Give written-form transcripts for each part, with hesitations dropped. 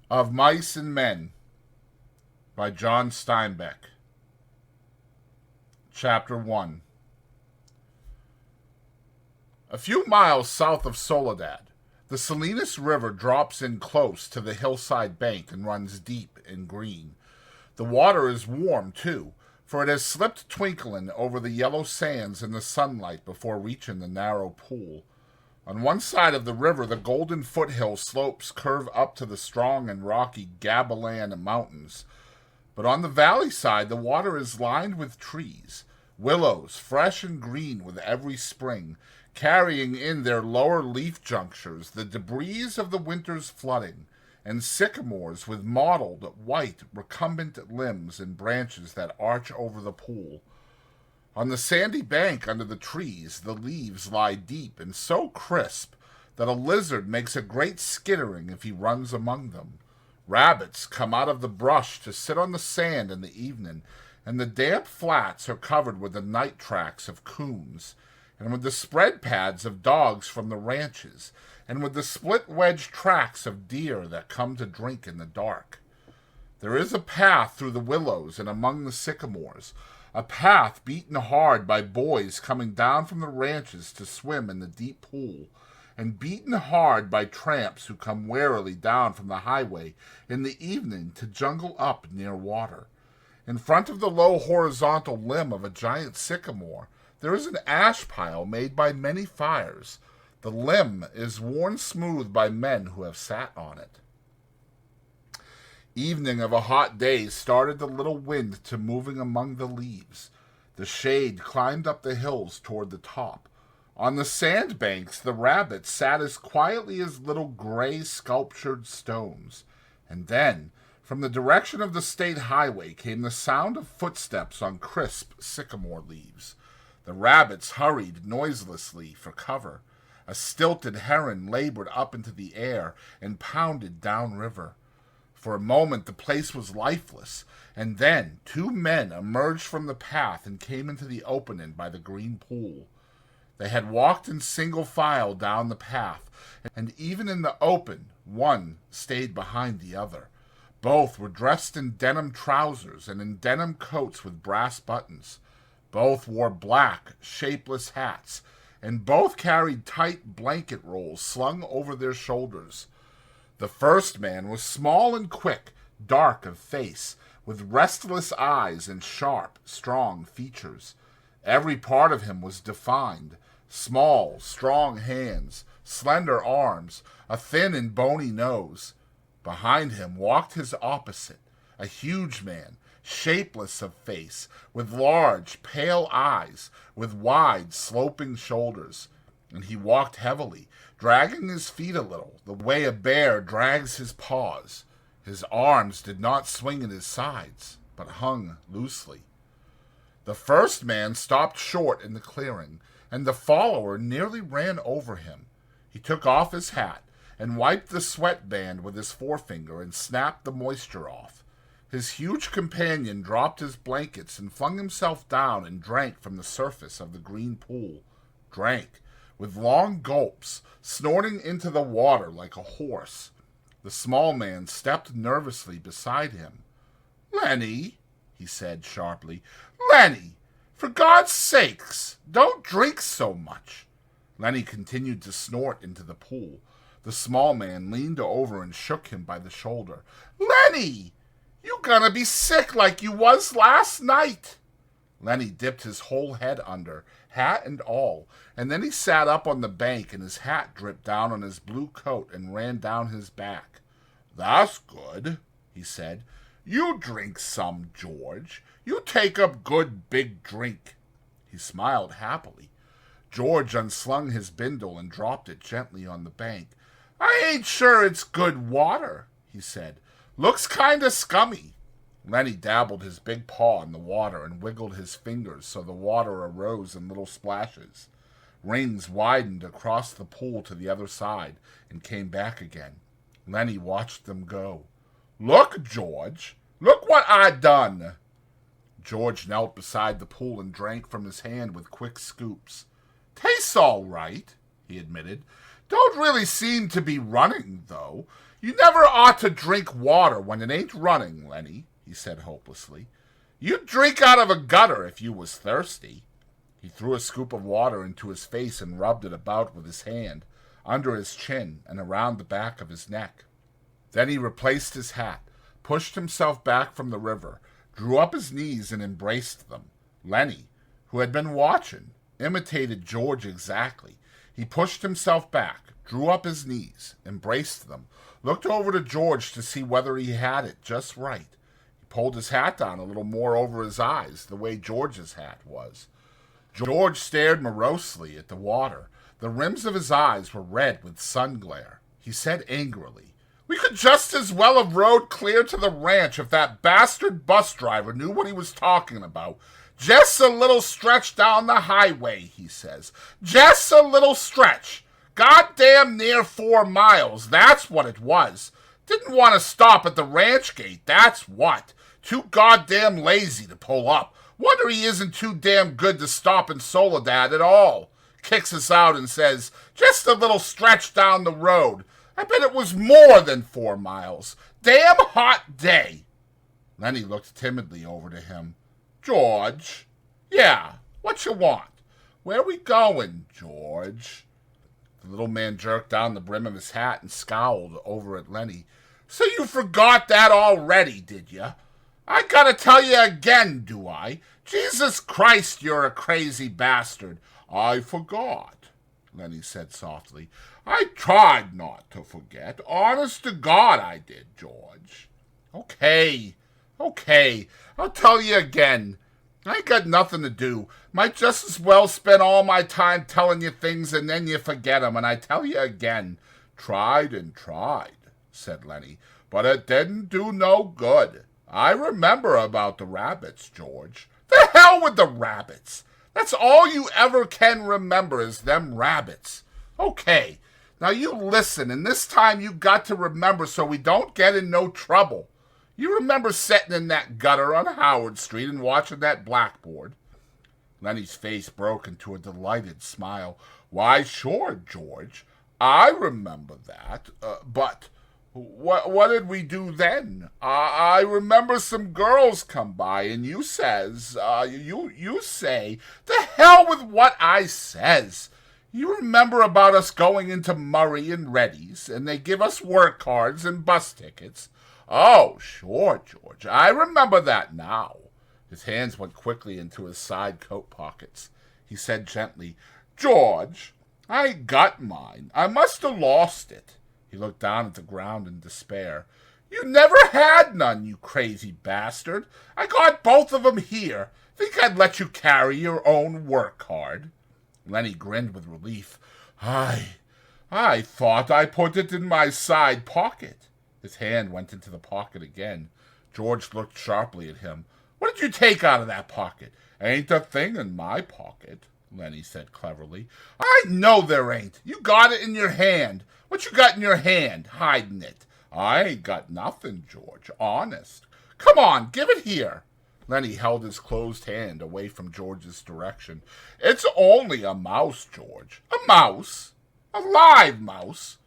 Of Mice and Men by John Steinbeck. Chapter 1. A few miles south of Soledad, the Salinas River drops in close to the hillside bank and runs deep and green. The water is warm, too, for it has slipped twinkling over the yellow sands in the sunlight before reaching the narrow pool. On one side of the river, the golden foothill slopes curve up to the strong and rocky Gabilan Mountains. But on the valley side, the water is lined with trees, willows, fresh and green with every spring, carrying in their lower leaf junctures the debris of the winter's flooding, and sycamores with mottled, white, recumbent limbs and branches that arch over the pool. On the sandy bank under the trees, the leaves lie deep and so crisp that a lizard makes a great skittering if he runs among them. Rabbits come out of the brush to sit on the sand in the evening, and the damp flats are covered with the night tracks of coons, and with the spread pads of dogs from the ranches, and with the split-wedge tracks of deer that come to drink in the dark. There is a path through the willows and among the sycamores, a path beaten hard by boys coming down from the ranches to swim in the deep pool, and beaten hard by tramps who come warily down from the highway in the evening to jungle up near water. In front of the low horizontal limb of a giant sycamore, there is an ash pile made by many fires. The limb is worn smooth by men who have sat on it. Evening of a hot day started the little wind to moving among the leaves. The shade climbed up the hills toward the top. On the sandbanks the rabbits sat as quietly as little gray sculptured stones. And then, from the direction of the state highway came the sound of footsteps on crisp sycamore leaves. The rabbits hurried noiselessly for cover. A stilted heron labored up into the air and pounded downriver. For a moment the place was lifeless, and then 2 men emerged from the path and came into the opening by the green pool. They had walked in single file down the path, and even in the open, one stayed behind the other. Both were dressed in denim trousers and in denim coats with brass buttons. Both wore black, shapeless hats, and both carried tight blanket rolls slung over their shoulders. The first man was small and quick, dark of face, with restless eyes and sharp, strong features. Every part of him was defined: small, strong hands, slender arms, a thin and bony nose. Behind him walked his opposite, a huge man, shapeless of face, with large, pale eyes, with wide, sloping shoulders. And he walked heavily, dragging his feet a little, the way a bear drags his paws. His arms did not swing at his sides, but hung loosely. The first man stopped short in the clearing, and the follower nearly ran over him. He took off his hat and wiped the sweatband with his forefinger and snapped the moisture off. His huge companion dropped his blankets and flung himself down and drank from the surface of the green pool. Drank with long gulps, snorting into the water like a horse. The small man stepped nervously beside him. "Lennie," he said sharply, "Lennie, for God's sakes, don't drink so much." Lennie continued to snort into the pool. The small man leaned over and shook him by the shoulder. "Lennie, you gonna be sick like you was last night." Lennie dipped his whole head under, hat and all, and then he sat up on the bank and his hat dripped down on his blue coat and ran down his back. "That's good," he said. "You drink some, George. You take up good big drink." He smiled happily. George unslung his bindle and dropped it gently on the bank. "I ain't sure it's good water," he said. "Looks kinda scummy." Lennie dabbled his big paw in the water and wiggled his fingers so the water arose in little splashes. Rings widened across the pool to the other side and came back again. Lennie watched them go. "Look, George! Look what I done!" George knelt beside the pool and drank from his hand with quick scoops. "Tastes all right," he admitted. "Don't really seem to be running, though. You never ought to drink water when it ain't running, Lennie, he said hopelessly. You'd drink out of a gutter if you was thirsty. He threw a scoop of water into his face and rubbed it about with his hand, under his chin and around the back of his neck. Then he replaced his hat, pushed himself back from the river, drew up his knees and embraced them. Lennie, who had been watching, imitated George exactly. He pushed himself back, drew up his knees, embraced them, looked over to George to see whether he had it just right. He pulled his hat down a little more over his eyes, the way George's hat was. George stared morosely at the water. The rims of his eyes were red with sun glare. He said angrily, "We could just as well have rode clear to the ranch if that bastard bus driver knew what he was talking about. Just a little stretch down the highway," he says. "Just a little stretch. Goddamn near 4 miles, that's what it was. Didn't want to stop at the ranch gate, that's what. Too goddamn lazy to pull up. Wonder he isn't too damn good to stop in Soledad at all. Kicks us out and says, just a little stretch down the road. I bet it was more than 4 miles. Damn hot day." Lennie looked timidly over to him. "George?" "Yeah, what you want? Where we going, George?" The little man jerked down the brim of his hat and scowled over at Lennie. "So you forgot that already, did you? I gotta tell you again, do I? Jesus Christ, you're a crazy bastard." "I forgot," Lennie said softly. "I tried not to forget. Honest to God I did, George." Okay, I'll tell you again. I ain't got nothing to do. Might just as well spend all my time telling you things and then you forget 'em, and I tell you again. "Tried and tried," said Lennie, "but it didn't do no good. I remember about the rabbits, George." "The hell with the rabbits. That's all you ever can remember is them rabbits. Okay, now you listen, and this time you got to remember so we don't get in no trouble. You remember sitting in that gutter on Howard Street and watching that blackboard?" Lennie's face broke into a delighted smile. "Why, sure, George. I remember that. But what did we do then? I remember some girls come by, and you says, you say, the hell with what I says. You remember about us going into Murray and Reddy's, and they give us work cards and bus tickets. Oh, sure, George. I remember that now." His hands went quickly into his side coat pockets. He said gently, "George, I got mine. I must have lost it." He looked down at the ground in despair. "You never had none, you crazy bastard. I got both of 'em here. Think I'd let you carry your own work card?" Lennie grinned with relief. I thought I put it in my side pocket." His hand went into the pocket again. George looked sharply at him. "What did you take out of that pocket?" "Ain't a thing in my pocket," Lennie said cleverly. "I know there ain't. You got it in your hand. What you got in your hand, hiding it?" "I ain't got nothing, George, honest." "Come on, give it here." Lennie held his closed hand away from George's direction. "It's only a mouse, George." "A mouse? A live mouse?"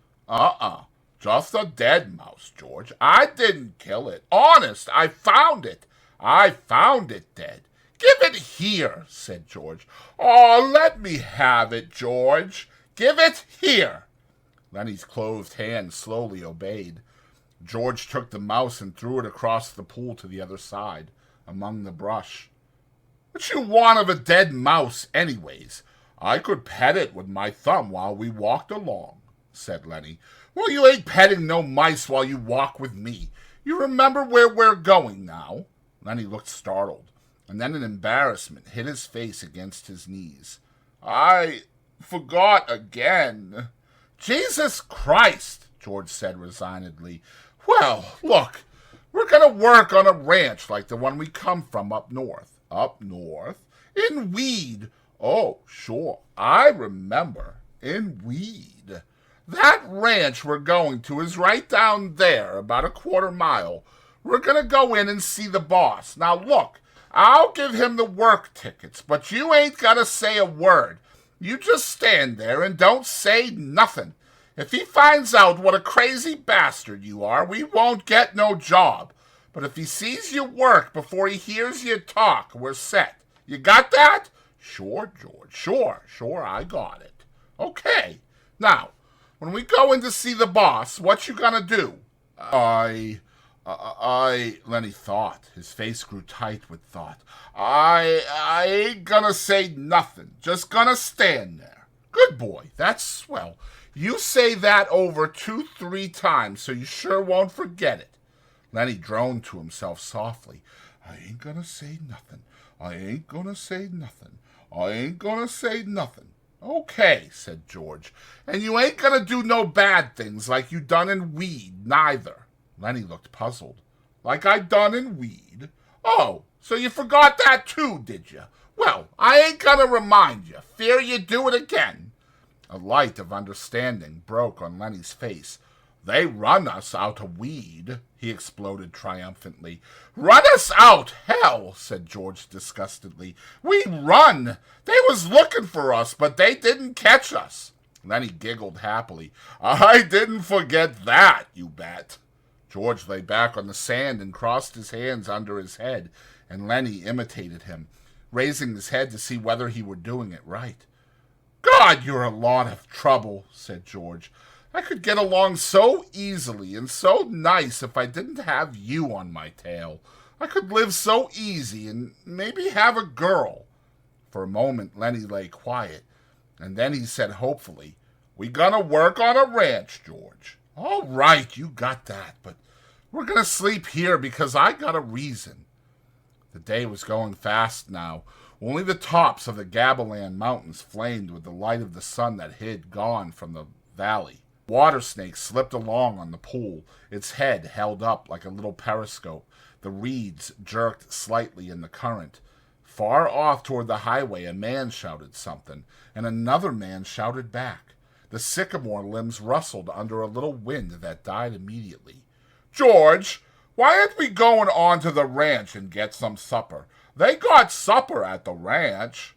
Just a dead mouse, George. I didn't kill it. Honest, I found it. I found it dead." "Give it here," said George. "Oh, let me have it, George. Give it here." Lennie's closed hand slowly obeyed. George took the mouse and threw it across the pool to the other side, among the brush. "What you want of a dead mouse, anyways?" "I could pet it with my thumb while we walked along," said Lennie. "Well, you ain't petting no mice while you walk with me. You remember where we're going now?" Lennie looked startled, and then in embarrassment hid his face against his knees. "I forgot again." "Jesus Christ," George said resignedly. "Well, look, we're going to work on a ranch like the one we come from up north." "Up north?" "In Weed." "Oh, sure, I remember. In Weed. That ranch we're going to is right down there, about a 1/4 mile. We're going to go in and see the boss. Now, look, I'll give him the work tickets, but you ain't got to say a word. You just stand there and don't say nothing. If he finds out what a crazy bastard you are, we won't get no job. But if he sees you work before he hears you talk, we're set. You got that? Sure, George. Sure, I got it. Okay. Now, when we go in to see the boss, what you gonna do? Lennie thought. His face grew tight with thought. I ain't gonna say nothing. Just gonna stand there. Good boy. That's swell. You say that over 2-3 times so you sure won't forget it. Lennie droned to himself softly. I ain't gonna say nothing. I ain't gonna say nothing. I ain't gonna say nothing. Okay, said George. And you ain't gonna do no bad things like you done in Weed, neither. Lennie looked puzzled. Like I done in Weed? Oh, so you forgot that too, did you? Well, I ain't gonna remind you. Fear you do it again. A light of understanding broke on Lennie's face. They run us out of Weed, he exploded triumphantly. Run us out, hell, said George disgustedly. We run. They was looking for us, but they didn't catch us. Lennie giggled happily. I didn't forget that, you bet. George lay back on the sand and crossed his hands under his head, and Lennie imitated him, raising his head to see whether he were doing it right. God, you're a lot of trouble, said George. I could get along so easily and so nice if I didn't have you on my tail. I could live so easy and maybe have a girl. For a moment, Lennie lay quiet, and then he said hopefully, We gonna work on a ranch, George. All right, you got that, but we're gonna sleep here because I got a reason. The day was going fast now. Only the tops of the Gabaland Mountains flamed with the light of the sun that hid gone from the valley. Water Snake slipped along on the pool, its head held up like a little periscope. The reeds jerked slightly in the current. Far off toward the highway, a man shouted something, and another man shouted back. The sycamore limbs rustled under a little wind that died immediately. George, why aren't we going on to the ranch and get some supper? They got supper at the ranch.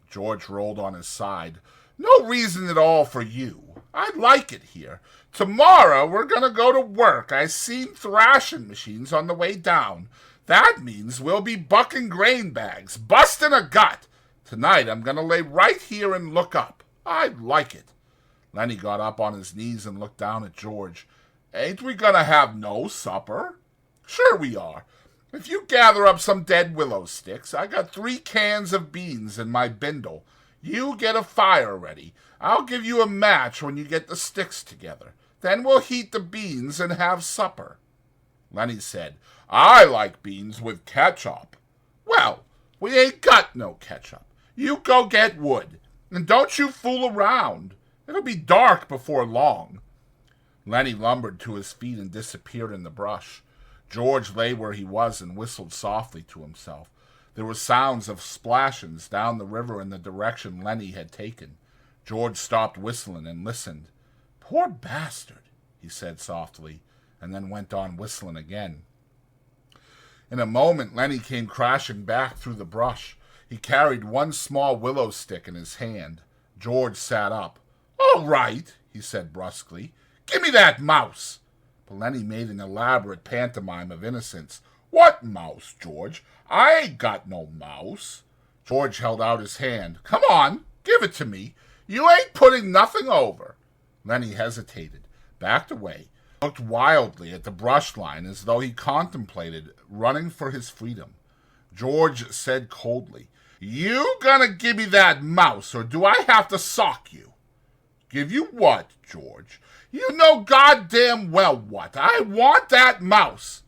George rolled on his side. No reason at all for you. I like it here. Tomorrow we're going to go to work. I seen thrashing machines on the way down. That means we'll be bucking grain bags, busting a gut. Tonight I'm going to lay right here and look up. I like it. Lennie got up on his knees and looked down at George. Ain't we going to have no supper? Sure we are. If you gather up some dead willow sticks, I got 3 cans of beans in my bindle. You get a fire ready. I'll give you a match when you get the sticks together. Then we'll heat the beans and have supper. Lennie said, I like beans with ketchup. Well, we ain't got no ketchup. You go get wood. And don't you fool around. It'll be dark before long. Lennie lumbered to his feet and disappeared in the brush. George lay where he was and whistled softly to himself. There were sounds of splashings down the river in the direction Lennie had taken. George stopped whistling and listened. Poor bastard, he said softly, and then went on whistling again. In a moment, Lennie came crashing back through the brush. He carried one small willow stick in his hand. George sat up. All right, he said brusquely. Give me that mouse. But Lennie made an elaborate pantomime of innocence. What mouse, George? I ain't got no mouse. George held out his hand. Come on, give it to me. You ain't putting nothing over. Lennie hesitated, backed away, looked wildly at the brush line as though he contemplated running for his freedom. George said coldly, You gonna give me that mouse, or do I have to sock you? Give you what, George? You know goddamn well what. I want that mouse.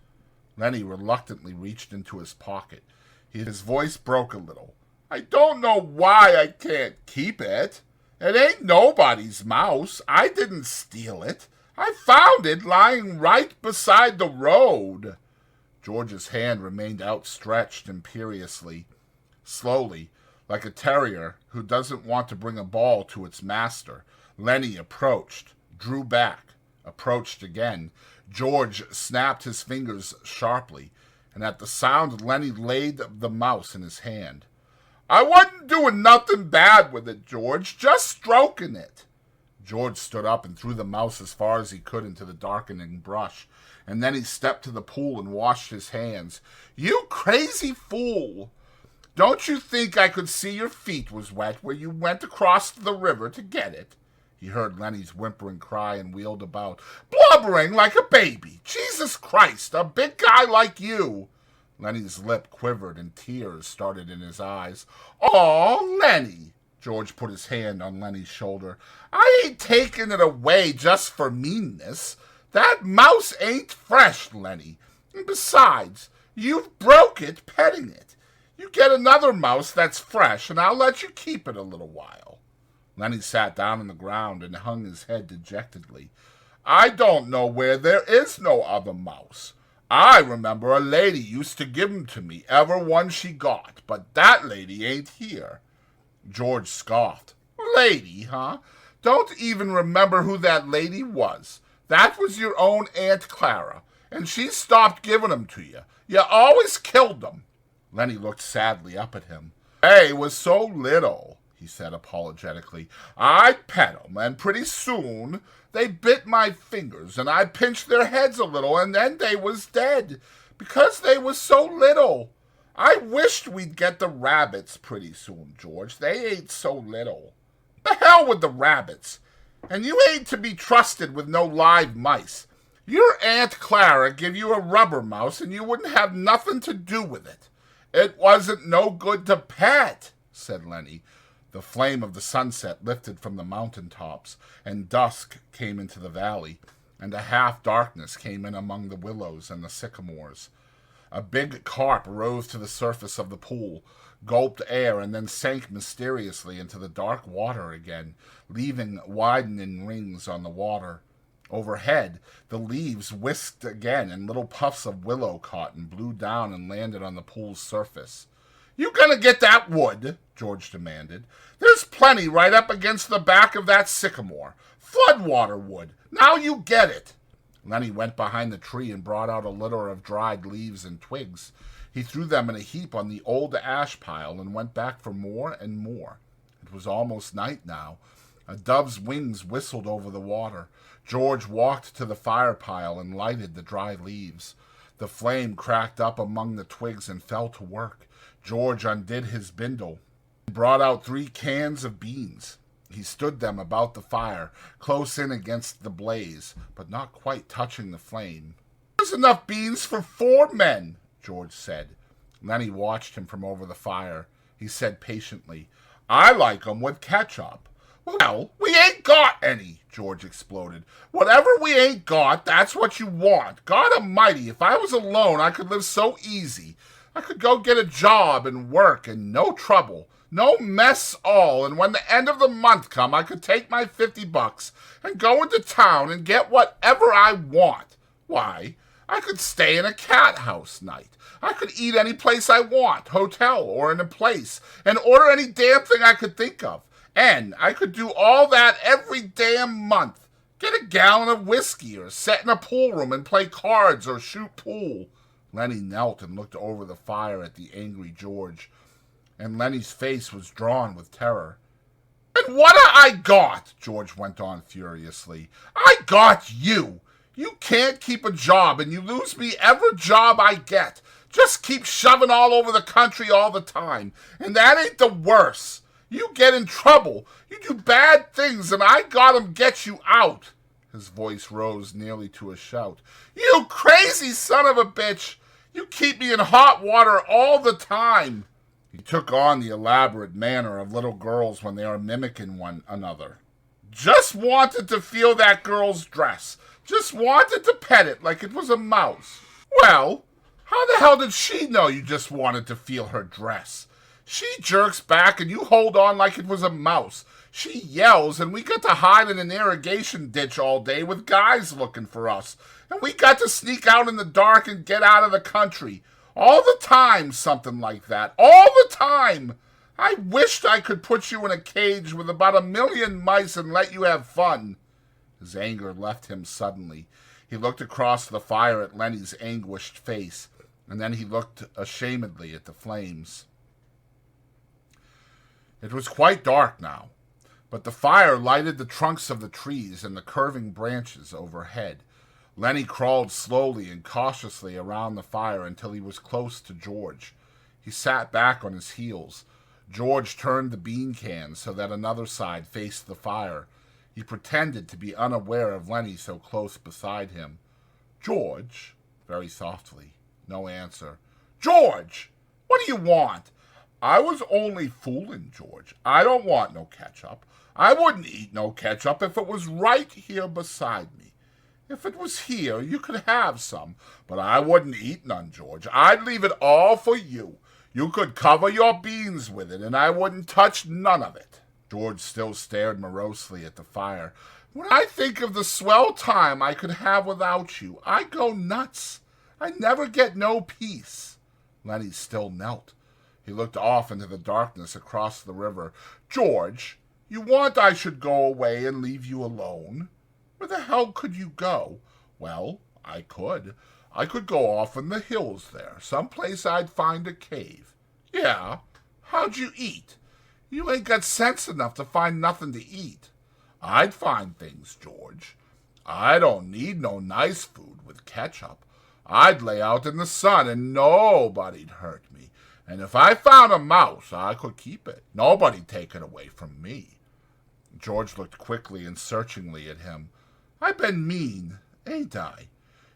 Lennie reluctantly reached into his pocket. His voice broke a little. I don't know why I can't keep it. It ain't nobody's mouse. I didn't steal it. I found it lying right beside the road. George's hand remained outstretched imperiously. Slowly, like a terrier who doesn't want to bring a ball to its master, Lennie approached, drew back, approached again. George snapped his fingers sharply, and at the sound Lennie laid the mouse in his hand. I wasn't doing nothing bad with it, George, just stroking it. George stood up and threw the mouse as far as he could into the darkening brush, and then he stepped to the pool and washed his hands. "You crazy fool! Don't you think I could see your feet was wet where you went across the river to get it?" He heard Lennie's whimpering cry and wheeled about. "Blubbering like a baby! Jesus Christ, a big guy like you!" Lennie's lip quivered and tears started in his eyes. "Aw, Lennie!" George put his hand on Lennie's shoulder. "I ain't taking it away just for meanness. That mouse ain't fresh, Lennie. And besides, you've broke it petting it. You get another mouse that's fresh, and I'll let you keep it a little while." Lennie sat down on the ground and hung his head dejectedly. "I don't know where there is no other mouse. I remember a lady used to give 'em to me, ever one she got, but that lady ain't here." George scoffed. "Lady, huh? Don't even remember who that lady was. That was your own Aunt Clara, and she stopped giving 'em to you. You always killed 'em." Lennie looked sadly up at him. "They was so little," he said apologetically. "I'd pet 'em, and pretty soon they bit my fingers, and I pinched their heads a little, and then they was dead, because they was so little. I wished we'd get the rabbits pretty soon, George. They ain't so little. The hell with the rabbits. And you ain't to be trusted with no live mice. Your Aunt Clara give you a rubber mouse, and you wouldn't have nothing to do with it. It wasn't no good to pet," said Lennie. The flame of the sunset lifted from the mountain tops, and dusk came into the valley, and a half-darkness came in among the willows and the sycamores. A big carp rose to the surface of the pool, gulped air, and then sank mysteriously into the dark water again, leaving widening rings on the water. Overhead, the leaves whisked again, and little puffs of willow cotton blew down and landed on the pool's surface. "You gonna get that wood?" George demanded. "There's plenty right up against the back of that sycamore. Floodwater wood. Now you get it." Lennie went behind the tree and brought out a litter of dried leaves and twigs. He threw them in a heap on the old ash pile and went back for more and more. It was almost night now. A dove's wings whistled over the water. George walked to the fire pile and lighted the dry leaves. The flame cracked up among the twigs and fell to work. George undid his bindle and brought out 3 cans of beans. He stood them about the fire, close in against the blaze, but not quite touching the flame. "There's enough beans for 4 men, George said. Lennie watched him from over the fire. He said patiently, "I like 'em with ketchup." "Well, we ain't got any," George exploded. "Whatever we ain't got, that's what you want. God Almighty, if I was alone, I could live so easy. I could go get a job and work and no trouble. No mess all, and when the end of the month come, I could take my $50 and go into town and get whatever I want. Why, I could stay in a cat house night. I could eat any place I want, hotel or in a place, and order any damn thing I could think of. And I could do all that every damn month. Get a gallon of whiskey or sit in a pool room and play cards or shoot pool." Lennie knelt and looked over the fire at the angry George, and Lennie's face was drawn with terror. "And what I got?" George went on furiously. "I got you. You can't keep a job, and you lose me every job I get. Just keep shoving all over the country all the time. And that ain't the worst. You get in trouble. You do bad things, and I got 'em get you out." His voice rose nearly to a shout. "You crazy son of a bitch! You keep me in hot water all the time." He took on the elaborate manner of little girls when they are mimicking one another. "Just wanted to feel that girl's dress. Just wanted to pet it like it was a mouse." "Well, how the hell did she know you just wanted to feel her dress? She jerks back and you hold on like it was a mouse. She yells and we got to hide in an irrigation ditch all day with guys looking for us. And we got to sneak out in the dark and get out of the country. All the time, something like that. All the time. I wished I could put you in a cage with about 1,000,000 mice and let you have fun." His anger left him suddenly. He looked across the fire at Lennie's anguished face, and then he looked ashamedly at the flames. It was quite dark now, but the fire lighted the trunks of the trees and the curving branches overhead. Lennie crawled slowly and cautiously around the fire until he was close to George. He sat back on his heels. George turned the bean can so that another side faced the fire. He pretended to be unaware of Lennie so close beside him. "George," very softly. No answer. "George, what do you want?" "I was only fooling, George. I don't want no ketchup. I wouldn't eat no ketchup if it was right here beside me. If it was here, you could have some, but I wouldn't eat none, George. I'd leave it all for you. You could cover your beans with it, and I wouldn't touch none of it." George still stared morosely at the fire. "When I think of the swell time I could have without you, I go nuts. I never get no peace." Lennie still knelt. He looked off into the darkness across the river. "George, you want I should go away and leave you alone? Where the hell could you go?" "Well, I could. I could go off in the hills there, someplace I'd find a cave." "Yeah? How'd you eat? You ain't got sense enough to find nothing to eat." "I'd find things, George. I don't need no nice food with ketchup. I'd lay out in the sun and nobody'd hurt me. And if I found a mouse, I could keep it. Nobody'd take it away from me." George looked quickly and searchingly at him. "I've been mean, ain't I?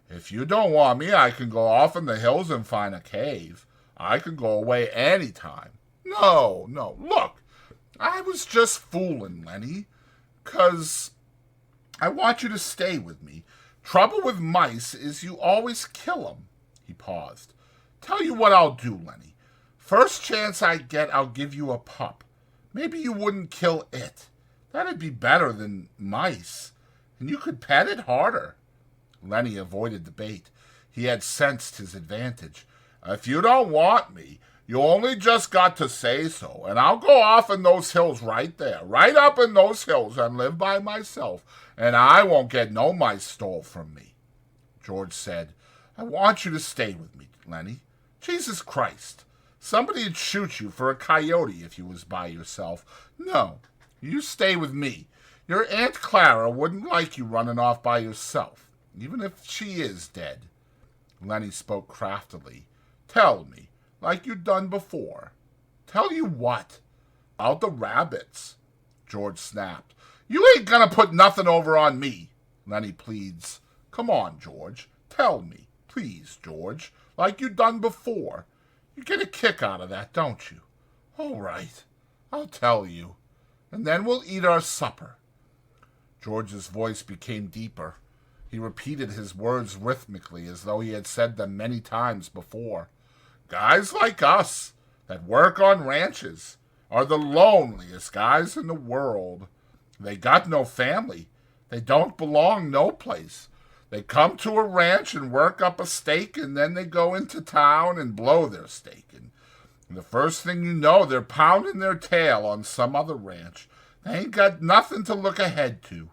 If you don't want me, I can go off in the hills and find a cave. I can go away any time." No, look, I was just fooling, Lennie, 'cause I want you to stay with me. Trouble with mice is you always kill 'em." He paused. "Tell you what I'll do, Lennie. First chance I get, I'll give you a pup. Maybe you wouldn't kill it. That'd be better than mice, and you could pet it harder." Lennie avoided the bait. He had sensed his advantage. "If you don't want me, you only just got to say so, and I'll go off in those hills right there, right up in those hills, and live by myself, and I won't get no mice stole from me." George said, "I want you to stay with me, Lennie. Jesus Christ, somebody'd shoot you for a coyote if you was by yourself. No, you stay with me. Your Aunt Clara wouldn't like you running off by yourself, even if she is dead." Lennie spoke craftily. "Tell me, like you done before." "Tell you what?" "About the rabbits." George snapped. "You ain't gonna put nothing over on me." Lennie pleads. "Come on, George. Tell me. Please, George. Like you done before. You get a kick out of that, don't you?" "All right. I'll tell you. And then we'll eat our supper." George's voice became deeper. He repeated his words rhythmically as though he had said them many times before. "Guys like us that work on ranches are the loneliest guys in the world. They got no family. They don't belong no place. They come to a ranch and work up a stake, and then they go into town and blow their stake. And the first thing you know, they're pounding their tail on some other ranch. They ain't got nothing to look ahead to."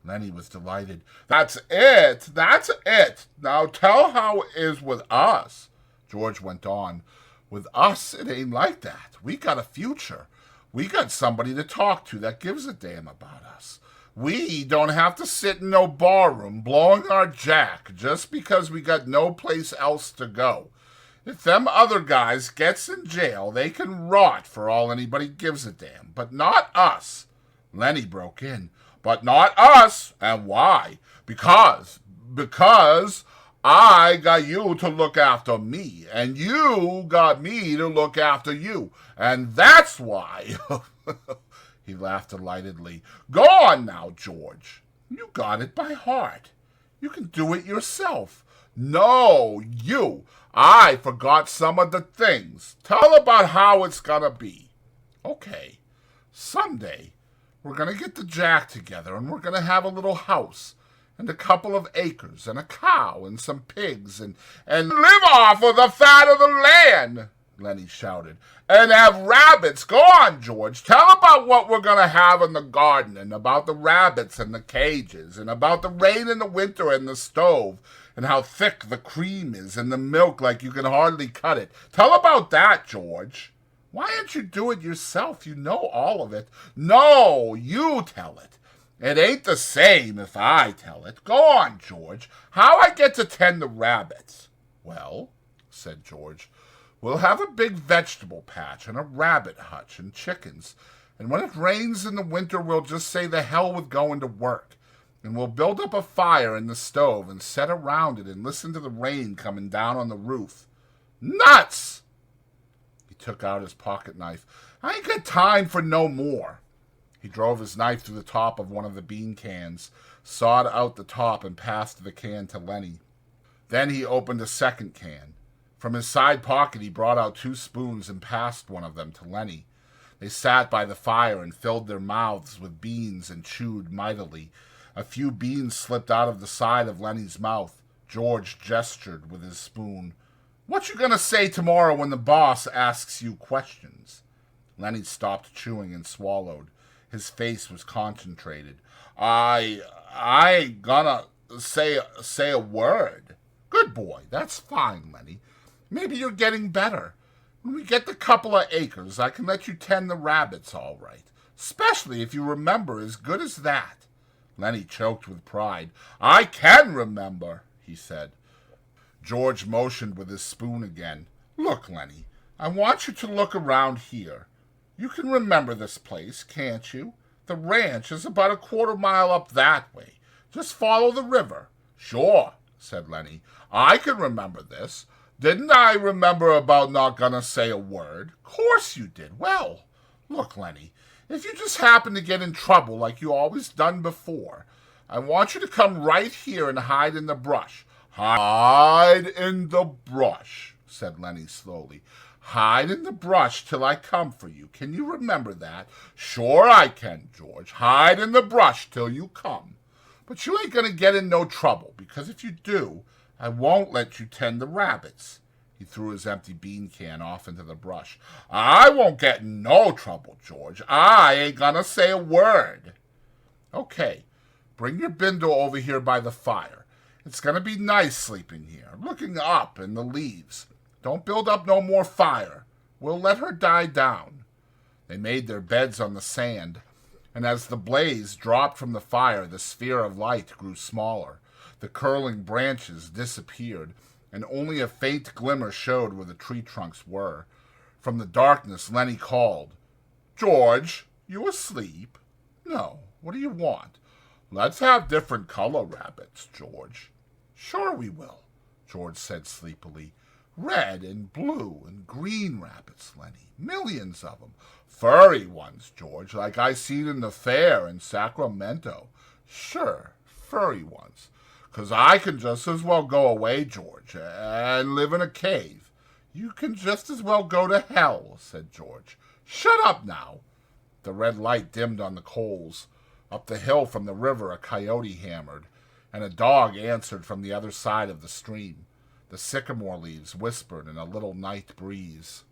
Lennie was delighted. "That's it. That's it. Now tell how it is with us." George went on. "With us, it ain't like that. We got a future. We got somebody to talk to that gives a damn about us. We don't have to sit in no barroom blowing our jack just because we got no place else to go. If them other guys gets in jail, they can rot for all anybody gives a damn. But not us." Lennie broke in. "But not us. And why? Because I got you to look after me, and you got me to look after you. And that's why." He laughed delightedly. "Go on now, George. You got it by heart. You can do it yourself." "No, you. I forgot some of the things. Tell about how it's gonna be." "Okay. Someday we're going to get the jack together, and we're going to have a little house, and a couple of acres, and a cow, and some pigs, and live off of the fat of the land," Lennie shouted, "and have rabbits. Go on, George. Tell about what we're going to have in the garden, and about the rabbits and the cages, and about the rain in the winter and the stove, and how thick the cream is, and the milk like you can hardly cut it. Tell about that, George." Why don't you do it yourself? You know all of it. No, you tell it. It ain't the same if I tell it. Go on, George. How I get to tend the rabbits? Well, said George, we'll have a big vegetable patch and a rabbit hutch and chickens. And when it rains in the winter, we'll just say the hell with going to work. And we'll build up a fire in the stove and sit around it and listen to the rain coming down on the roof. Nuts! He took out his pocket knife. I ain't got time for no more. He drove his knife through the top of one of the bean cans, sawed out the top, and passed the can to Lennie. Then he opened a second can. From his side pocket he brought out 2 spoons and passed one of them to Lennie. They sat by the fire and filled their mouths with beans and chewed mightily. A few beans slipped out of the side of Lennie's mouth. George gestured with his spoon. What you gonna say tomorrow when the boss asks you questions? Lennie stopped chewing and swallowed. His face was concentrated. I ain't gonna say a word. Good boy, that's fine, Lennie. Maybe you're getting better. When we get the couple of acres, I can let you tend the rabbits all right. Especially if you remember as good as that. Lennie choked with pride. I can remember, he said. George motioned with his spoon again. Look, Lennie, I want you to look around here. You can remember this place, can't you? The ranch is about a 1/4 mile up that way. Just follow the river. Sure, said Lennie. I can remember this. Didn't I remember about not gonna say a word? Course you did. Well, look, Lennie, if you just happen to get in trouble like you always done before, I want you to come right here and hide in the brush. Hide in the brush, said Lennie slowly. Hide in the brush till I come for you. Can you remember that? Sure I can, George. Hide in the brush till you come. But you ain't gonna get in no trouble, because if you do, I won't let you tend the rabbits. He threw his empty bean can off into the brush. I won't get in no trouble, George. I ain't gonna say a word. Okay, bring your bindle over here by the fire. It's gonna be nice sleeping here, looking up in the leaves. Don't build up no more fire. We'll let her die down. They made their beds on the sand, and as the blaze dropped from the fire, the sphere of light grew smaller. The curling branches disappeared, and only a faint glimmer showed where the tree trunks were. From the darkness, Lennie called, George, you asleep? No. What do you want? Let's have different color rabbits, George. Sure we will, George said sleepily. Red and blue and green rabbits, Lennie. Millions of them. Furry ones, George, like I seen in the fair in Sacramento. Sure, furry ones. 'Cause I can just as well go away, George, and live in a cave. You can just as well go to hell, said George. Shut up now. The red light dimmed on the coals. Up the hill from the river a coyote hammered, and a dog answered from the other side of the stream. The sycamore leaves whispered in a little night breeze.